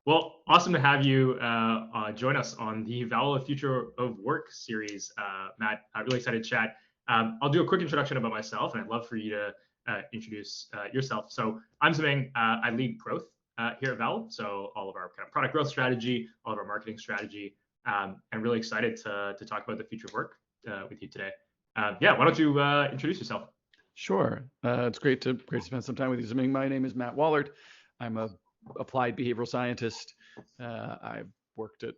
Well, awesome to have you join us on the Vowel of Future of Work series, Matt. I'm really excited to chat. I'll do a quick introduction about myself, and I'd love for you to introduce yourself. So I'm Samang. I lead growth here at Vowel, so all of our kind of product growth strategy, all of our marketing strategy, and really excited to talk about the future of work with you today. Yeah, why don't you introduce yourself? Sure. It's great to spend some time with you. My name is Matt Wallaert. I'm a applied behavioral scientist. I've worked at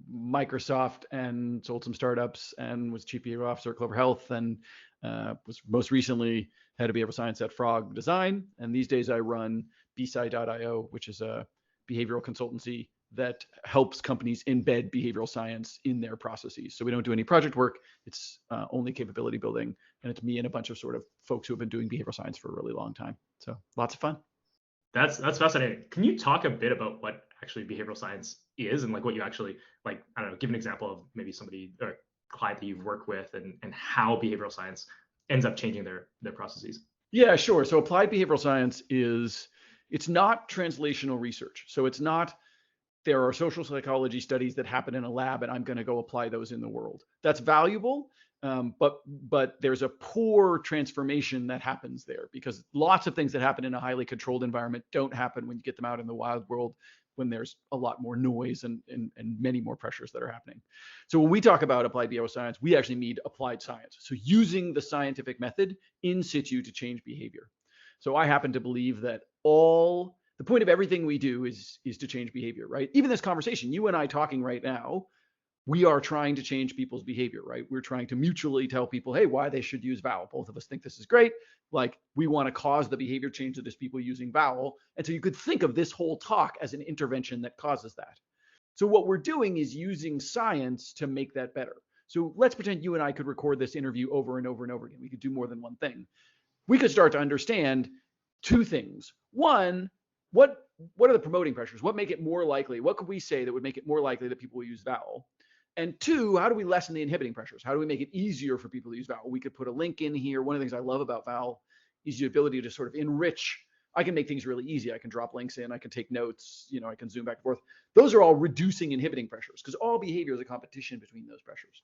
Microsoft and sold some startups and was chief behavioral officer at Clover Health and was most recently head of behavioral science at Frog Design. And these days I run bsci.io, which is a behavioral consultancy that helps companies embed behavioral science in their processes. So we don't do any project work. It's only capability building. And it's me and a bunch of sort of folks who have been doing behavioral science for a really long time. So lots of fun. That's fascinating. Can you talk a bit about what actually behavioral science is and like what you actually like? I don't know. Give an example of maybe somebody or client that you've worked with and how behavioral science ends up changing their processes. Yeah, sure. So applied behavioral science it's not translational research. So it's not there are social psychology studies that happen in a lab and I'm going to go apply those in the world. That's valuable, but there's a poor transformation that happens there because lots of things that happen in a highly controlled environment don't happen when you get them out in the wild world when there's a lot more noise and many more pressures that are happening. So when we talk about applied behavioral science, we actually need applied science. So using the scientific method in situ to change behavior. So I happen to believe that all the point of everything we do is to change behavior, right? Even this conversation, you and I talking right now, we are trying to change people's behavior, right? We're trying to mutually tell people, hey, why they should use Vowel. Both of us think this is great. Like we want to cause the behavior change that there's people using Vowel. And so you could think of this whole talk as an intervention that causes that. So what we're doing is using science to make that better. So let's pretend you and I could record this interview over and over and over again. We could do more than one thing. We could start to understand two things. One, what are the promoting pressures? What make it more likely? What could we say that would make it more likely that people will use Vowel? And two, how do we lessen the inhibiting pressures? How do we make it easier for people to use Vowel? We could put a link in here. One of the things I love about Vowel is the ability to sort of enrich. I can make things really easy. I can drop links in. I can take notes. I can zoom back and forth. Those are all reducing inhibiting pressures because all behavior is a competition between those pressures.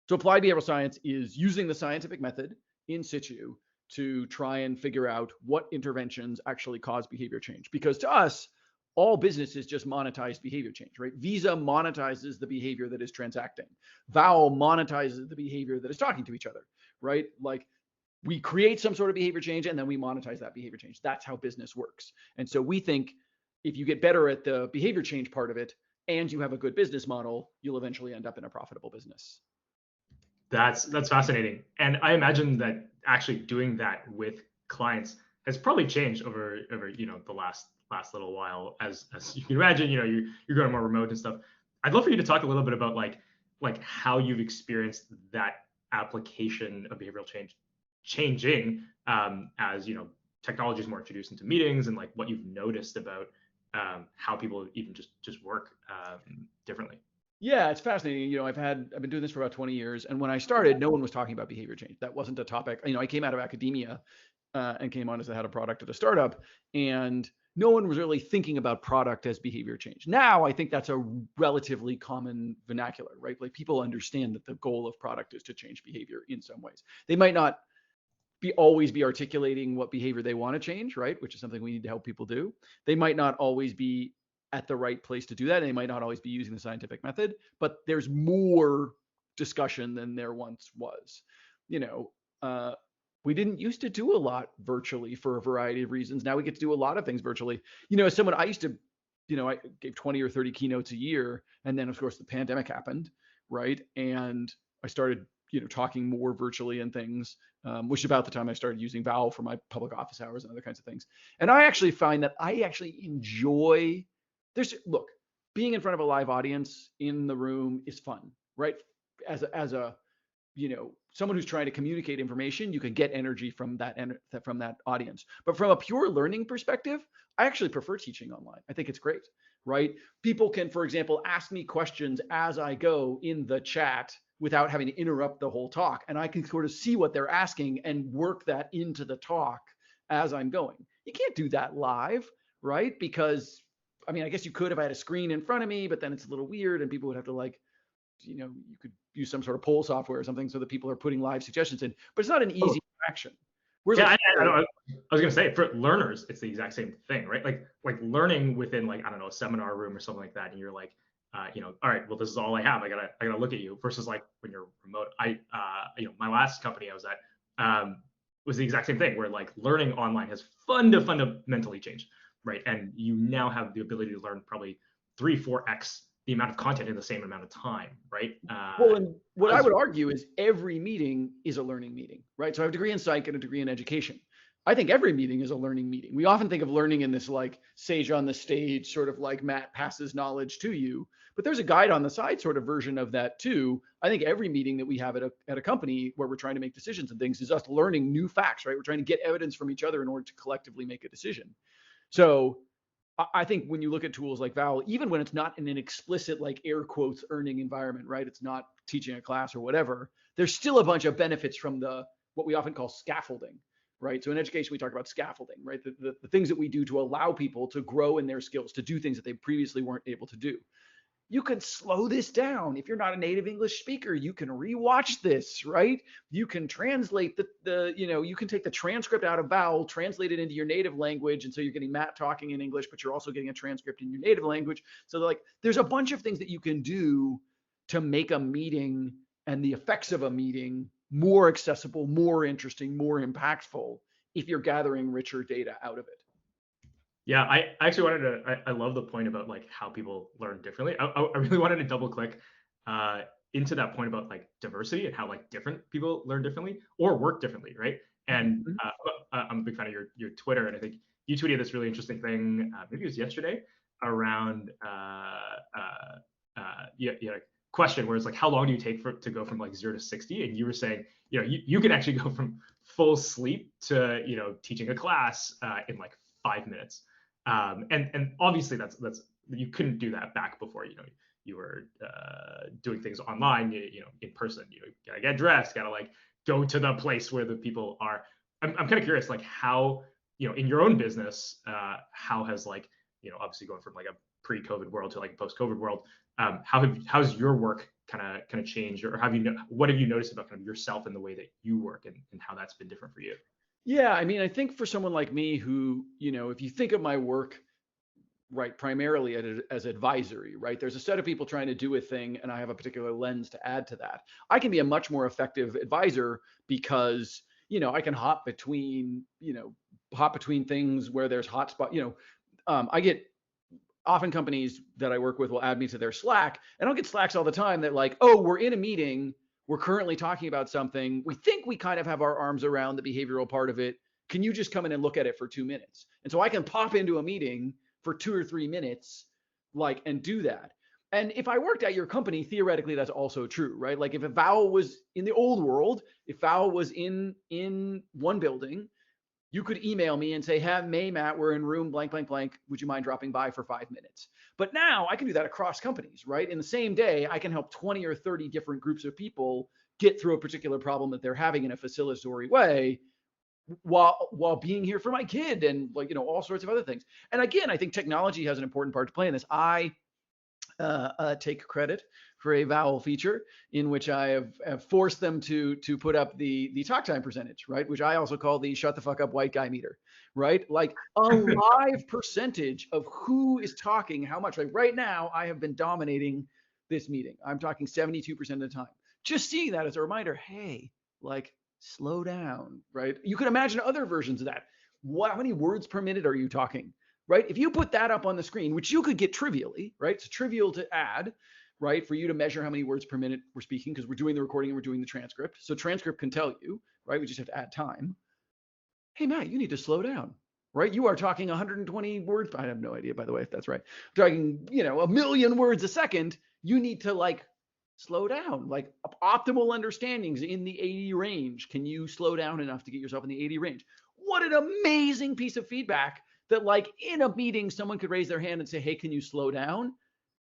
So applied behavioral science is using the scientific method in situ to try and figure out what interventions actually cause behavior change. Because to us, all business is just monetized behavior change, right? Visa monetizes the behavior that is transacting. Vowel monetizes the behavior that is talking to each other, right? Like we create some sort of behavior change and then we monetize that behavior change. That's how business works. And so we think if you get better at the behavior change part of it and you have a good business model, you'll eventually end up in a profitable business. That's fascinating, and I imagine that actually doing that with clients has probably changed over the last little while. As you can imagine, you're going more remote and stuff. I'd love for you to talk a little bit about like how you've experienced that application of behavioral change changing as technology is more introduced into meetings and like what you've noticed about how people even just work differently. Yeah, it's fascinating. I've been doing this for about 20 years, and when I started, no one was talking about behavior change. That wasn't a topic. I came out of academia and came on as the head of product at a startup, and no one was really thinking about product as behavior change. Now, I think that's a relatively common vernacular, right? Like people understand that the goal of product is to change behavior in some ways. They might not always be articulating what behavior they want to change, right? Which is something we need to help people do. They might not always be at the right place to do that. They might not always be using the scientific method, but there's more discussion than there once was. We didn't used to do a lot virtually for a variety of reasons. Now we get to do a lot of things virtually. As someone I used to, I gave 20 or 30 keynotes a year, and then of course the pandemic happened, right? And I started talking more virtually and things, which is about the time I started using Vowel for my public office hours and other kinds of things. And I actually find that I actually enjoy being in front of a live audience in the room is fun, right? As a someone who's trying to communicate information, you can get energy from that audience. But from a pure learning perspective, I actually prefer teaching online. I think it's great, right? People can, for example, ask me questions as I go in the chat without having to interrupt the whole talk. And I can sort of see what they're asking and work that into the talk as I'm going. You can't do that live, right? Because I mean, I guess you could if I had a screen in front of me, but then it's a little weird and people would have to like, you could use some sort of poll software or something so that people are putting live suggestions in, but it's not an easy interaction. Whereas Yeah, like I was gonna say for learners, it's the exact same thing, right? Like learning within like I don't know a seminar room or something like that, and you're like, all right, well this is all I have. I gotta look at you. Versus like when you're remote. My last company I was at was the exact same thing where like learning online has fundamentally changed, right? And you now have the ability to learn probably 3-4x the amount of content in the same amount of time, right? Well, and what I would argue is every meeting is a learning meeting, right? So I have a degree in psych and a degree in education. I think every meeting is a learning meeting. We often think of learning in this like sage on the stage, sort of like Matt passes knowledge to you, but there's a guide on the side sort of version of that too. I think every meeting that we have at a company where we're trying to make decisions and things is us learning new facts, right? We're trying to get evidence from each other in order to collectively make a decision. So I think when you look at tools like Vowel, even when it's not in an explicit like air quotes earning environment, right? It's not teaching a class or whatever. There's still a bunch of benefits from the what we often call scaffolding, right? So in education, we talk about scaffolding, right? The things that we do to allow people to grow in their skills, to do things that they previously weren't able to do. You can slow this down. If you're not a native English speaker, you can rewatch this, right? You can translate you can take the transcript out of Vowel, translate it into your native language. And so you're getting Matt talking in English, but you're also getting a transcript in your native language. So like, there's a bunch of things that you can do to make a meeting and the effects of a meeting more accessible, more interesting, more impactful if you're gathering richer data out of it. Yeah, I actually wanted to. I love the point about like how people learn differently. I really wanted to double click into that point about like diversity and how like different people learn differently or work differently, right? And Mm-hmm. I'm a big fan of your Twitter, and I think you tweeted this really interesting thing. Maybe it was yesterday around question where it's like how long do you take to go from like 0 to 60? And you were saying you can actually go from full sleep to teaching a class in like 5 minutes. And obviously that's you couldn't do that back before you were doing things online, in person. You gotta get dressed, gotta like go to the place where the people are. I'm kind of curious, like how in your own business, how has like obviously going from like a pre-COVID world to like a post-COVID world, how's your work kind of changed, or what have you noticed about kind of yourself and the way that you work, and how that's been different for you? Yeah, I mean, I think for someone like me who, if you think of my work, right, primarily as advisory, right, there's a set of people trying to do a thing, and I have a particular lens to add to that. I can be a much more effective advisor because, I can hop between things where there's hotspot. I get often companies that I work with will add me to their Slack, and I'll get Slacks all the time that like, oh, we're in a meeting. We're currently talking about something. We think we kind of have our arms around the behavioral part of it. Can you just come in and look at it for 2 minutes? And so I can pop into a meeting for 2 or 3 minutes, like, and do that. And if I worked at your company, theoretically, that's also true, right? Like if a Vowel was in the old world, if Vowel was in one building, you could email me and say, hey, Matt, we're in room blank, blank, blank. Would you mind dropping by for 5 minutes? But now I can do that across companies, right? In the same day, I can help 20 or 30 different groups of people get through a particular problem that they're having in a facilitatory way while being here for my kid and like, all sorts of other things. And again, I think technology has an important part to play in this. I take credit for a Vowel feature in which I have forced them to put up the talk time percentage, right? Which I also call the shut the fuck up white guy meter, right? Like a live percentage of who is talking, how much. Like right now, I have been dominating this meeting. I'm talking 72% of the time. Just seeing that as a reminder, hey, like slow down, right? You can imagine other versions of that. How many words per minute are you talking? Right? If you put that up on the screen, which you could get trivially, right? It's trivial to add, right? For you to measure how many words per minute we're speaking because we're doing the recording and we're doing the transcript. So transcript can tell you, right? We just have to add time. Hey, Matt, you need to slow down, right? You are talking 120 words. I have no idea, by the way, if that's right. Talking, 1,000,000 words a second. You need to like slow down, like optimal understandings in the 80 range. Can you slow down enough to get yourself in the 80 range? What an amazing piece of feedback that like in a meeting, someone could raise their hand and say, hey, can you slow down?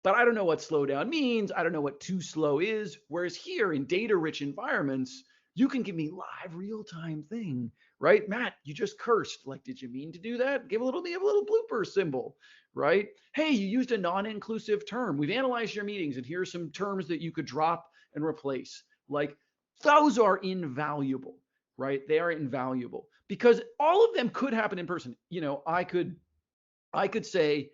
But I don't know what slow down means. I don't know what too slow is. Whereas here in data rich environments, you can give me live real time thing right? Matt, you just cursed. Like, did you mean to do that? Give a little blooper symbol, right? Hey, you used a non-inclusive term. We've analyzed your meetings, and here's some terms that you could drop and replace. Like, those are invaluable, right? They are invaluable because all of them could happen in person. I could say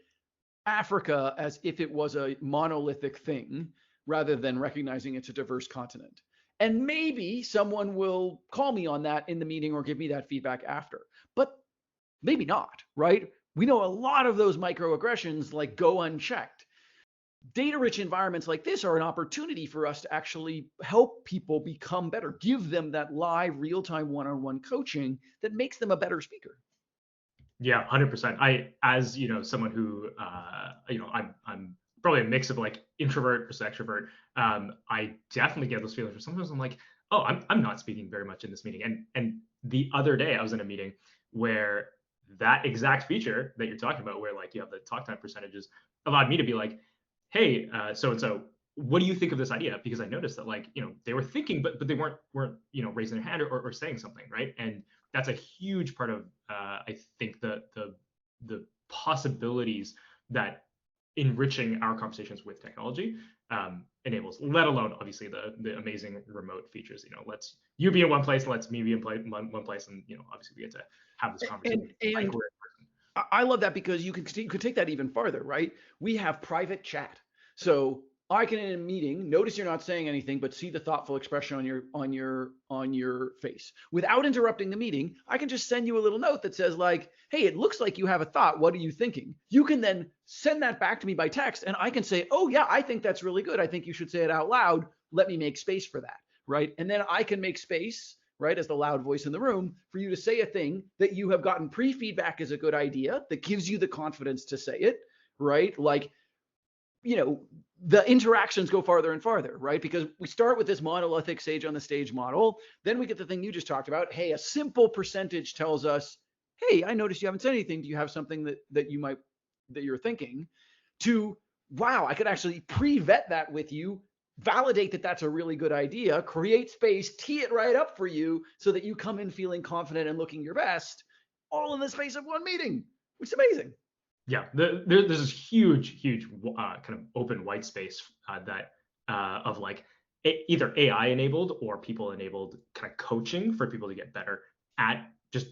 Africa as if it was a monolithic thing rather than recognizing it's a diverse continent. And maybe someone will call me on that in the meeting or give me that feedback after. But maybe not, right? We know a lot of those microaggressions like go unchecked. Data rich environments like this are an opportunity for us to actually help people become better, give them that live real time one-on-one coaching that makes them a better speaker. Yeah, 100%. As someone who, I'm probably a mix of like introvert versus extrovert. I definitely get those feelings where sometimes I'm like, oh, I'm not speaking very much in this meeting. And the other day I was in a meeting where that exact feature that you're talking about, where like you have the talk time percentages, allowed me to be like, hey, so and so, what do you think of this idea? Because I noticed that like, they were thinking, but they weren't raising their hand or saying something, right? And that's a huge part of I think the possibilities that enriching our conversations with technology enables. Let alone obviously the amazing remote features. Lets you be in one place, lets me be in one place, and obviously we get to have this conversation. And I love that because you could take that even farther, right? We have private chat. So I can in a meeting notice you're not saying anything, but see the thoughtful expression on your face. Without interrupting the meeting, I can just send you a little note that says like, "Hey, it looks like you have a thought. What are you thinking?" You can then send that back to me by text, and I can say, "Oh yeah, I think that's really good. I think you should say it out loud. Let me make space for that." Right? And then I can make space, right, as the loud voice in the room, for you to say a thing that you have gotten pre-feedback is a good idea, that gives you the confidence to say it, right? Like, the interactions go farther and farther, right? Because we start with this monolithic sage on the stage model. Then we get the thing you just talked about. Hey, a simple percentage tells us, hey, I noticed you haven't said anything. Do you have something that you're thinking? To, wow, I could actually pre-vet that with you, validate that that's a really good idea, create space, tee it right up for you so that you come in feeling confident and looking your best, all in the space of one meeting, which is amazing. Yeah, there's this huge kind of open white space that of like either AI enabled or people enabled kind of coaching for people to get better at just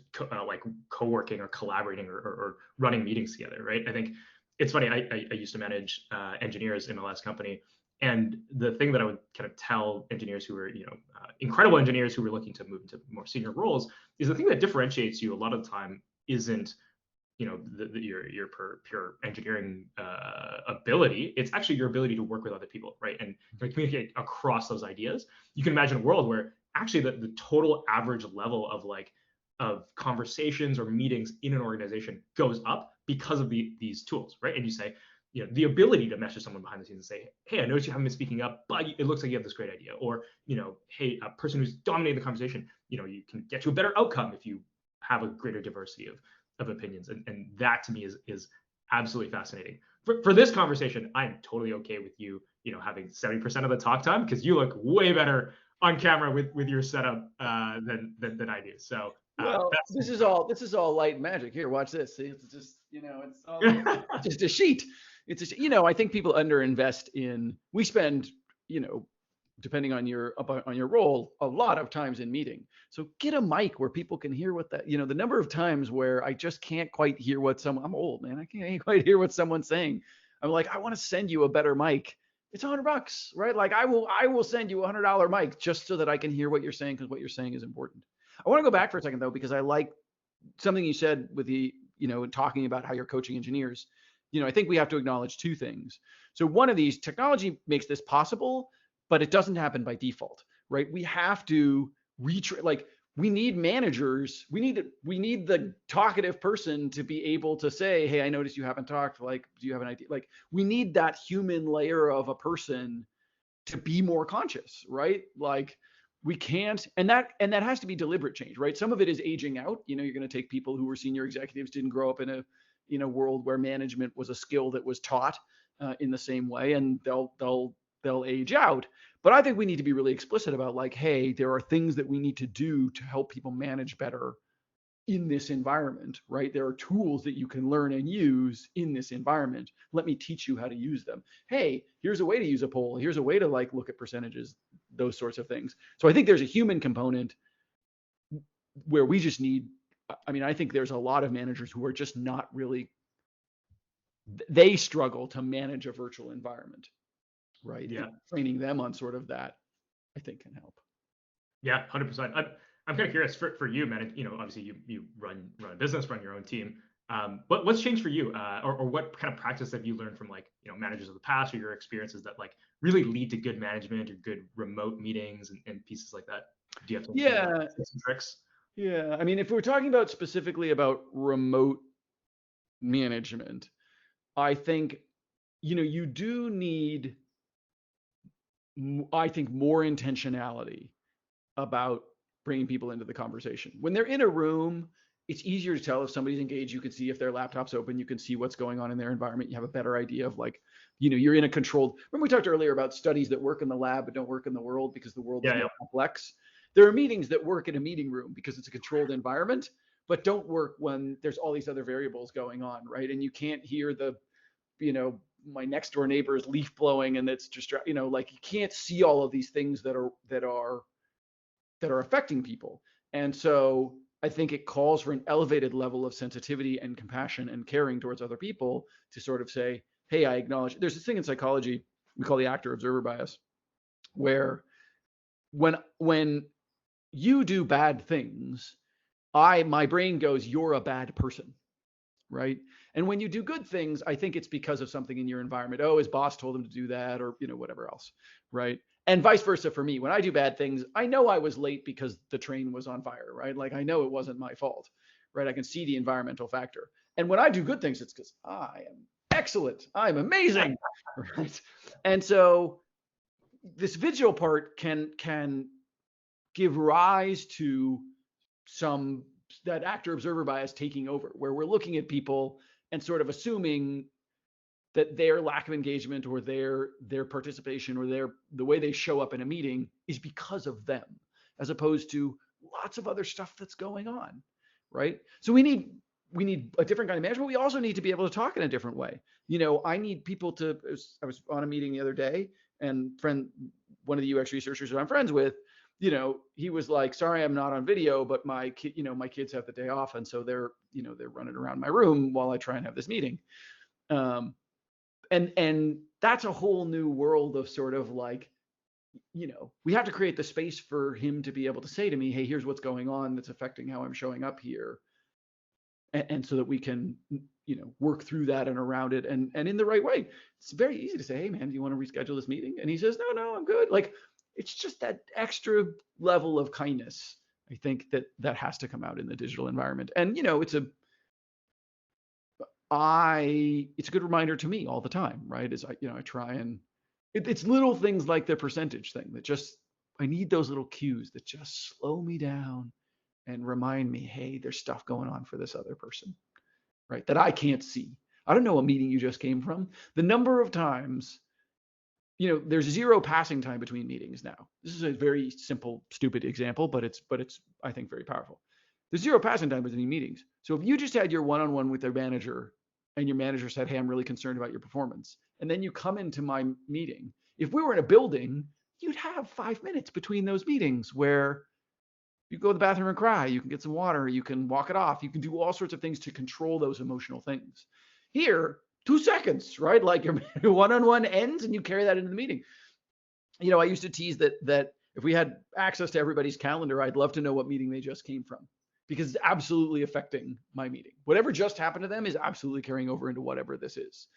like co-working or collaborating or running meetings together, right? I think it's funny. I used to manage engineers in my last company, and the thing that I would kind of tell engineers who were incredible engineers who were looking to move into more senior roles is the thing that differentiates you a lot of the time isn't your pure engineering ability. It's actually your ability to work with other people, right, and communicate across those ideas. You can imagine a world where actually the total average level of conversations or meetings in an organization goes up because of these tools, right? And you say, the ability to message someone behind the scenes and say, hey, I noticed you haven't been speaking up, but it looks like you have this great idea. Or, hey, a person who's dominating the conversation, you can get to a better outcome if you have a greater diversity of opinions. And that to me is absolutely fascinating. For this conversation, I'm totally okay with you, having 70% of the talk time because you look way better on camera with your setup than I do. So well, this is all light magic. Here, watch this. See, it's just, it's all just a sheet. It's I think people underinvest in. We spend, depending on your role, a lot of times in meeting. So get a mic where people can hear what that, the number of times where I just can't quite hear what I'm old, man. I can't quite hear what someone's saying. I'm like, I want to send you a better mic. It's $100, right? Like I will send you $100 mic just so that I can hear what you're saying, because what you're saying is important. I want to go back for a second though, because I like something you said with the, talking about how you're coaching engineers. I think we have to acknowledge two things. So one of these, technology makes this possible, but it doesn't happen by default, right? We have to we need managers. We need the talkative person to be able to say, hey, I noticed you haven't talked. Like, do you have an idea? Like, we need that human layer of a person to be more conscious, right? Like, we can't, and that has to be deliberate change, right? Some of it is aging out. You're going to take people who were senior executives, didn't grow up in a world where management was a skill that was taught in the same way, and they'll age out. But I think we need to be really explicit about like, hey, there are things that we need to do to help people manage better in this environment, right? There are tools that you can learn and use in this environment. Let me teach you how to use them. Hey, here's a way to use a poll. Here's a way to like look at percentages, those sorts of things. So I think there's a human component where we just need, I mean, I think there's a lot of managers who are just not really, they struggle to manage a virtual environment, right? Yeah. And training them on sort of that, I think can help. Yeah, 100%. I'm kind of curious for you, man. Obviously you run a business, run your own team. What's changed for you, or what kind of practice have you learned from like managers of the past or your experiences that like really lead to good management or good remote meetings and pieces like that? Do you have some like Yeah, tips and tricks? yeah. I mean, if we're talking about specifically about remote management, I think, you do need, I think, more intentionality about bringing people into the conversation. When they're in a room, it's easier to tell if somebody's engaged. You can see if their laptop's open. You can see what's going on in their environment. You have a better idea of like, you're in a controlled. Remember we talked earlier about studies that work in the lab but don't work in the world because the world is Yeah, more complex. There are meetings that work in a meeting room because it's a controlled environment, but don't work when there's all these other variables going on, right? And you can't hear my next door neighbor is leaf blowing and it's just, like you can't see all of these things that are affecting people. And so I think it calls for an elevated level of sensitivity and compassion and caring towards other people to sort of say, hey, I acknowledge. There's this thing in psychology we call the actor observer bias, where when you do bad things, my brain goes, you're a bad person, right? And when you do good things, I think it's because of something in your environment. Oh, his boss told him to do that, or whatever else, right? And vice versa for me. When I do bad things, I know I was late because the train was on fire, right? Like I know it wasn't my fault, right? I can see the environmental factor. And when I do good things, it's because I am excellent, I'm amazing, right? And so this vigil part can give rise to some that actor observer bias taking over, where we're looking at people and sort of assuming that their lack of engagement or their participation or the way they show up in a meeting is because of them, as opposed to lots of other stuff that's going on, right? So we need a different kind of management. We also need to be able to talk in a different way. I need people to. I was on a meeting the other day, and one of the UX researchers that I'm friends with, he was like, sorry, I'm not on video, but my kids have the day off. And so they're running around my room while I try and have this meeting. And that's a whole new world of sort of like, we have to create the space for him to be able to say to me, hey, here's what's going on that's affecting how I'm showing up here. And so that we can, work through that and around it and in the right way. It's very easy to say, hey man, do you want to reschedule this meeting? And he says, no, I'm good. Like, it's just that extra level of kindness, I think, that has to come out in the digital environment. And it's a good reminder to me all the time, right? Is I try and it's little things like the percentage thing that just, I need those little cues that just slow me down and remind me, hey, there's stuff going on for this other person, right? That I can't see. I don't know what meeting you just came from. The number of times, there's zero passing time between meetings now. This is a very simple, stupid example, but it's I think very powerful. There's zero passing time between meetings. So if you just had your one-on-one with their manager and your manager said, hey, I'm really concerned about your performance, and then you come into my meeting, if we were in a building, you'd have 5 minutes between those meetings where you go to the bathroom and cry, you can get some water, you can walk it off, you can do all sorts of things to control those emotional things. Here, 2 seconds, right? Like your one-on-one ends and you carry that into the meeting. I used to tease that if we had access to everybody's calendar, I'd love to know what meeting they just came from, because it's absolutely affecting my meeting. Whatever just happened to them is absolutely carrying over into whatever this is.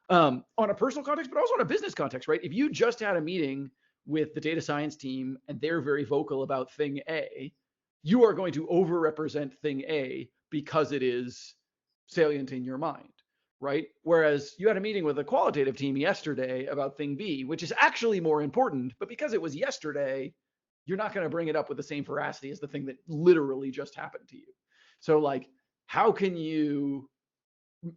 On a personal context, but also on a business context, right? If you just had a meeting with the data science team and they're very vocal about thing A, you are going to overrepresent thing A because it is salient in your mind, right? Whereas you had a meeting with a qualitative team yesterday about thing B, which is actually more important, but because it was yesterday, you're not going to bring it up with the same veracity as the thing that literally just happened to you. So like, how can you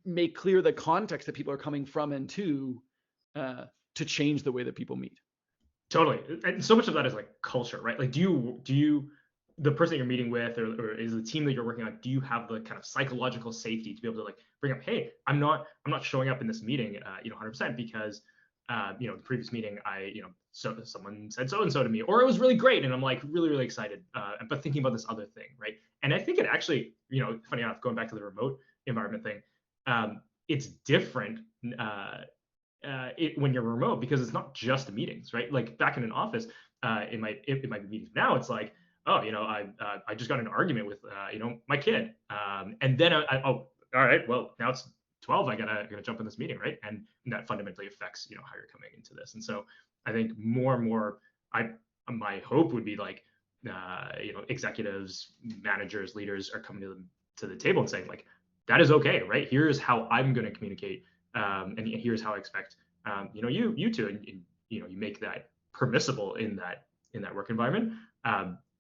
make clear the context that people are coming from and to change the way that people meet? Totally. And so much of that is like culture, right? Like, do you the person that you're meeting with, or is the team that you're working on, do you have the kind of psychological safety to be able to like bring up, hey, I'm not showing up in this meeting 100% because the previous meeting so someone said so and so to me, or it was really great and I'm like really really excited, but thinking about this other thing, right? And I think it actually, funny enough, going back to the remote environment thing, it's different when you're remote, because it's not just meetings, right? Like back in an office, it might be meetings. Now it's like, oh, I just got in an argument with my kid, and then oh, all right, well now it's 12, I gotta jump in this meeting, right? And that fundamentally affects how you're coming into this. And so I think more and more, I my hope would be like executives, managers, leaders are coming to the table and saying like, that is okay, right? Here's how I'm going to communicate, and here's how I expect you to, and you make that permissible in that work environment.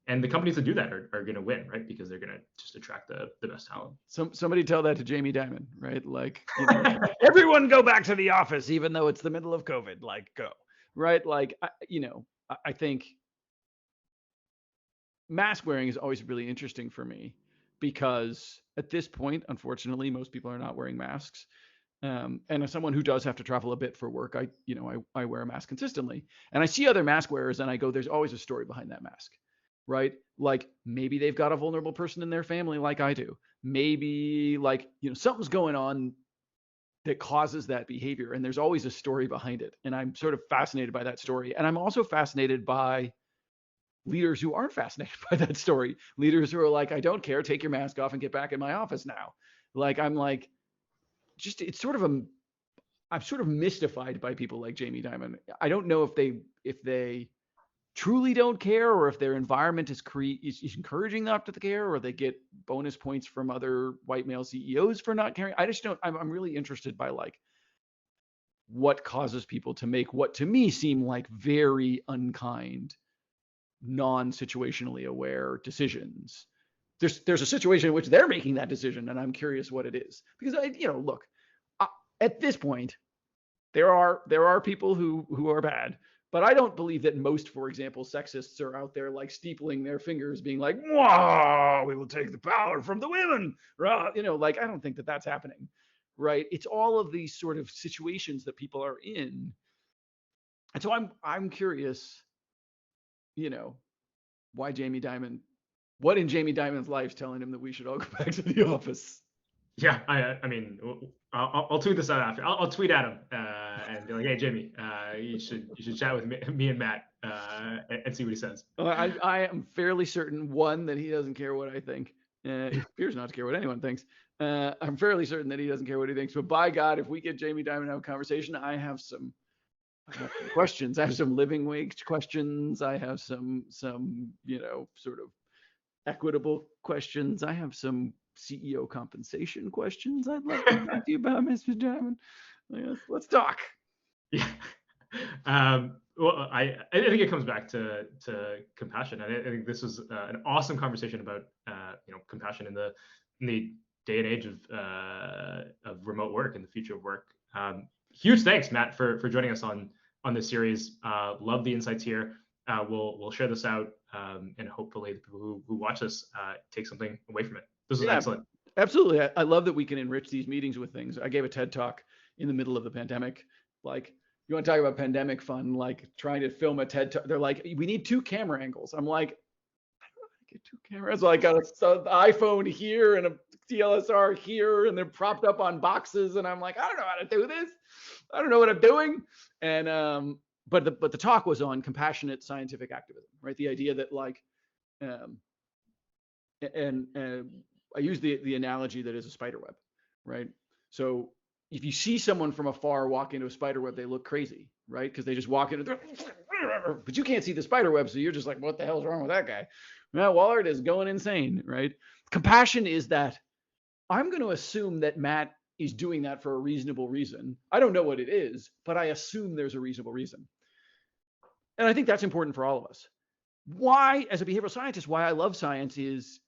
And the companies that do that are going to win, right? Because they're going to just attract the best talent. Somebody tell that to Jamie Dimon, right? Like, everyone go back to the office, even though it's the middle of COVID. Like, go, right? Like, I think mask wearing is always really interesting for me, because at this point, unfortunately, most people are not wearing masks. And as someone who does have to travel a bit for work, I wear a mask consistently, and I see other mask wearers and I go, there's always a story behind that mask, right? Like maybe they've got a vulnerable person in their family like I do. Maybe like, something's going on that causes that behavior, and there's always a story behind it. And I'm sort of fascinated by that story. And I'm also fascinated by leaders who aren't fascinated by that story. Leaders who are like, I don't care, take your mask off and get back in my office now. Like, I'm like, it's sort of I'm sort of mystified by people like Jamie Dimon. I don't know if they truly don't care, or if their environment is encouraging them to care, or they get bonus points from other white male CEOs for not caring. I just don't. I'm really interested by like what causes people to make what to me seem like very unkind, non-situationally aware decisions. There's a situation in which they're making that decision, and I'm curious what it is. Because look, at this point, there are people who are bad, but I don't believe that most, for example, sexists are out there like steepling their fingers, being like, "Wow, we will take the power from the women." Like, I don't think that that's happening, right? It's all of these sort of situations that people are in, and so I'm curious, why Jamie Dimon, what in Jamie Dimon's life is telling him that we should all go back to the office. Yeah, I mean, I'll tweet this out after. I'll tweet at him and be like, hey Jamie, you should chat with me and Matt and see what he says. I am fairly certain, one, that he doesn't care what I think. He appears not to care what anyone thinks. I'm fairly certain that he doesn't care what he thinks. But by God, if we get Jamie Dimon to have a conversation, I have some questions. I have some living wage questions. I have some sort of equitable questions. I have some CEO compensation questions I'd like to talk to you about, Mr. Dimon. Let's talk. Yeah. Well, I think it comes back to compassion. I think this was an awesome conversation about compassion in the day and age of remote work and the future of work. Huge thanks, Matt, for joining us on this series. Love the insights here. We'll share this out, and hopefully the people who watch this take something away from it. This was excellent. Absolutely. I love that we can enrich these meetings with things. I gave a TED talk in the middle of the pandemic. Like, you want to talk about pandemic fun, like trying to film a TED talk. They're like, we need 2 camera angles. I'm like, I don't know how to get 2 cameras. So I got an iPhone here and a DSLR here, and they're propped up on boxes. And I'm like, I don't know how to do this. I don't know what I'm doing. And, but the talk was on compassionate scientific activism, right? The idea that like, and I use the analogy that is a spider web, right? So if you see someone from afar walk into a spider web, they look crazy, right? Because they just walk into but you can't see the spider web, so you're just like, what the hell's wrong with that guy? Well, Wallaert is going insane, right? Compassion is that I'm going to assume that Matt is doing that for a reasonable reason. I don't know what it is, but I assume there's a reasonable reason. And I think that's important for all of us. Why, as a behavioral scientist, why I love science is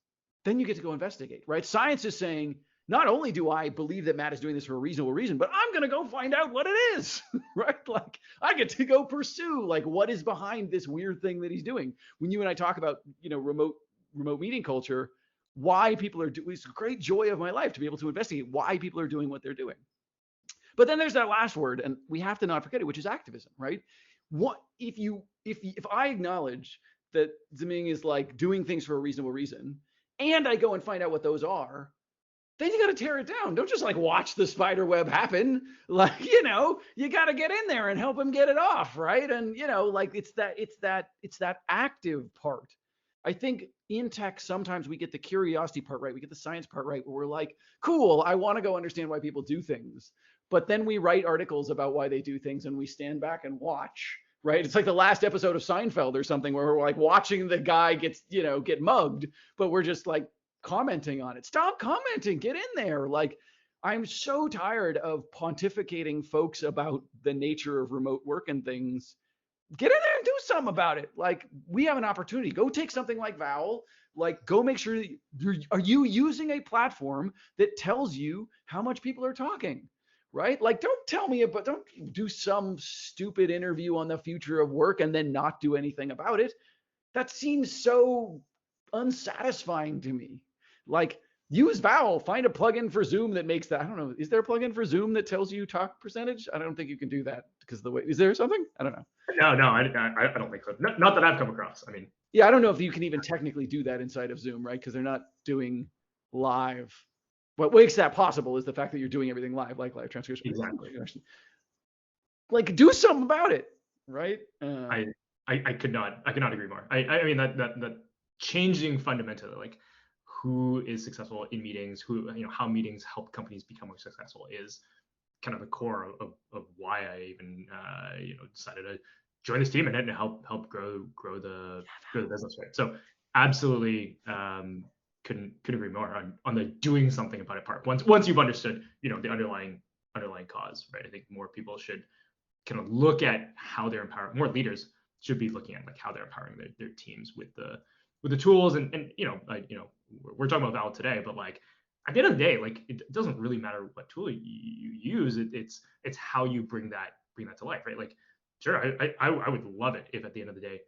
then you get to go investigate, right? Science is saying, not only do I believe that Matt is doing this for a reasonable reason, but I'm going to go find out what it is, right? Like, I get to go pursue like what is behind this weird thing that he's doing. When you and I talk about, remote remote meeting culture, why people are doing. It's a great joy of my life to be able to investigate why people are doing what they're doing. But then there's that last word, and we have to not forget it, which is activism, right? What if I acknowledge that Ziming is like doing things for a reasonable reason, and I go and find out what those are, then you got to tear it down. Don't just like watch the spider web happen. Like, you got to get in there and help him get it off, right? And like it's that active part. I think in tech, sometimes we get the curiosity part right. We get the science part right, where we're like, cool, I want to go understand why people do things. But then we write articles about why they do things and we stand back and watch, right? It's like the last episode of Seinfeld or something where we're like watching the guy get mugged, but we're just like commenting on it. Stop commenting, get in there. Like, I'm so tired of pontificating folks about the nature of remote work and things. Get in there and do something about it. Like, we have an opportunity. Go take something like Vowel. Like, go make sure are you using a platform that tells you how much people are talking, right? Like, don't do some stupid interview on the future of work and then not do anything about it. That seems so unsatisfying to me. Like, use Vowel, find a plugin for Zoom that makes that. I don't know. Is there a plugin for Zoom that tells you talk percentage? I don't think you can do that because of the way. Is there something? I don't know. No, I don't think so. Not that I've come across. I mean, yeah, I don't know if you can even technically do that inside of Zoom, right? Because they're not doing live. What makes that possible is the fact that you're doing everything live, like live transcription. Exactly. Like, do something about it, right? I could not agree more. I mean that changing fundamentally, like, who is successful in meetings, how meetings help companies become more successful is kind of the core of why I even decided to join this team and help grow the business, right? So absolutely couldn't agree more on the doing something about it part. Once you've understood the underlying cause, right? I think more people should kind of look at how they're empowering. More leaders should be looking at like how they're empowering their teams with the tools and we're talking about Vowel today, but like at the end of the day, like it doesn't really matter what tool you use. It's how you bring that to life, right? Like, sure, I would love it if at the end of the day,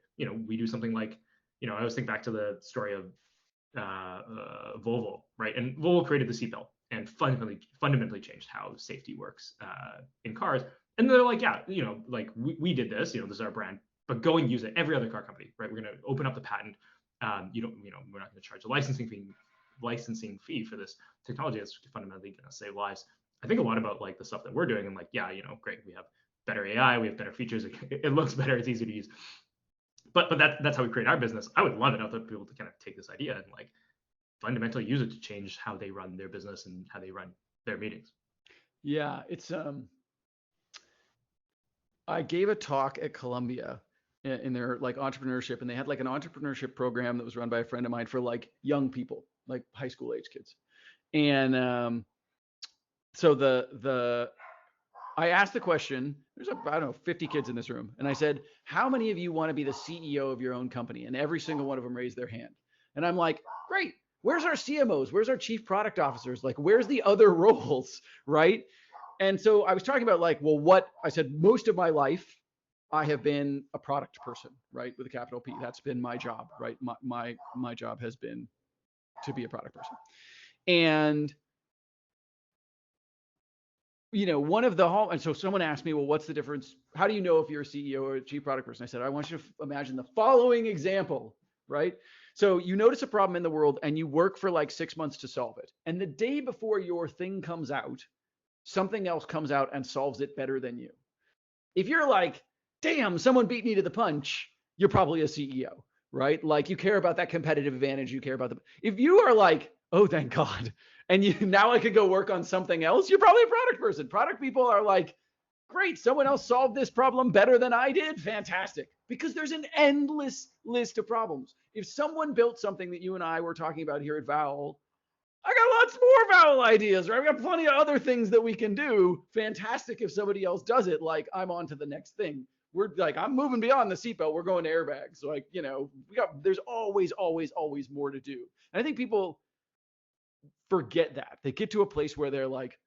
we do something like, I always think back to the story of Volvo, right? And Volvo created the seatbelt and fundamentally changed how safety works in cars. And they're like, yeah, like we did this, this is our brand, but go and use it. Every other car company, right? We're going to open up the patent. We're not going to charge a licensing fee for this technology that's fundamentally going to save lives. I think a lot about like the stuff that we're doing and like, yeah, great. We have better AI, we have better features. It looks better. It's easy to use. But that's how we create our business. I would love it. I'd love people to kind of take this idea and like fundamentally use it to change how they run their business and how they run their meetings. Yeah, it's I gave a talk at Columbia in their like entrepreneurship, and they had like an entrepreneurship program that was run by a friend of mine for like young people, like high school age kids. And so I asked the question, there's I don't know, 50 kids in this room. And I said, how many of you want to be the CEO of your own company? And every single one of them raised their hand. And I'm like, great. Where's our CMOs? Where's our chief product officers? Like, where's the other roles, right? And so I was talking about like, well, I said, most of my life, I have been a product person, right? With a capital P. That's been my job, right? My job has been to be a product person. And one of the and so someone asked me, well, what's the difference? How do you know if you're a CEO or a chief product person? I said, I want you to imagine the following example, right? So you notice a problem in the world and you work for like 6 months to solve it. And the day before your thing comes out, something else comes out and solves it better than you. If you're like, damn, someone beat me to the punch, you're probably a CEO, right? Like, you care about that competitive advantage. You care about if you are like, oh, thank God, and now I could go work on something else, you're probably a product person. Product people are like, great, someone else solved this problem better than I did. Fantastic. Because there's an endless list of problems. If someone built something that you and I were talking about here at Vowel, I got lots more Vowel ideas, right? We got plenty of other things that we can do. Fantastic if somebody else does it. Like, I'm on to the next thing. We're like, I'm moving beyond the seatbelt. We're going to airbags. So like, there's always more to do. And I think people forget that. They get to a place where they're like,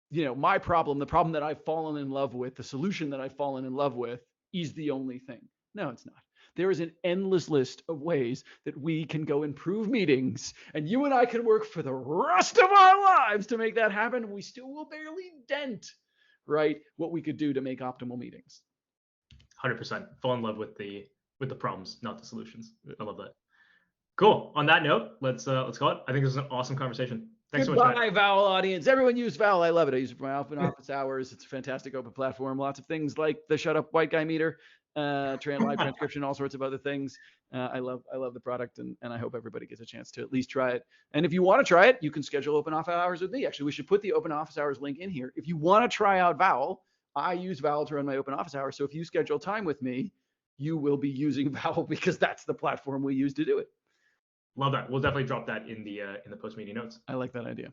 my problem, the problem that I've fallen in love with, the solution that I've fallen in love with is the only thing. No, it's not. There is an endless list of ways that we can go improve meetings, and you and I can work for the rest of our lives to make that happen. We still will barely dent, right, what we could do to make optimal meetings. 100%. Fall in love with the problems, not the solutions. I love that. Cool. On that note, let's call it. I think this is an awesome conversation. Thanks so much, Goodbye, Matt. Vowel audience. Everyone use Vowel. I love it. I use it for my open office hours. It's a fantastic open platform. Lots of things like the Shut Up White Guy meter, live transcription, all sorts of other things. I love the product, and I hope everybody gets a chance to at least try it. And if you want to try it, you can schedule open office hours with me. Actually, we should put the open office hours link in here. If you want to try out Vowel, I use Vowel to run my open office hours. So if you schedule time with me, you will be using Vowel because that's the platform we use to do it. Love that. We'll definitely drop that in the post meeting notes. I like that idea.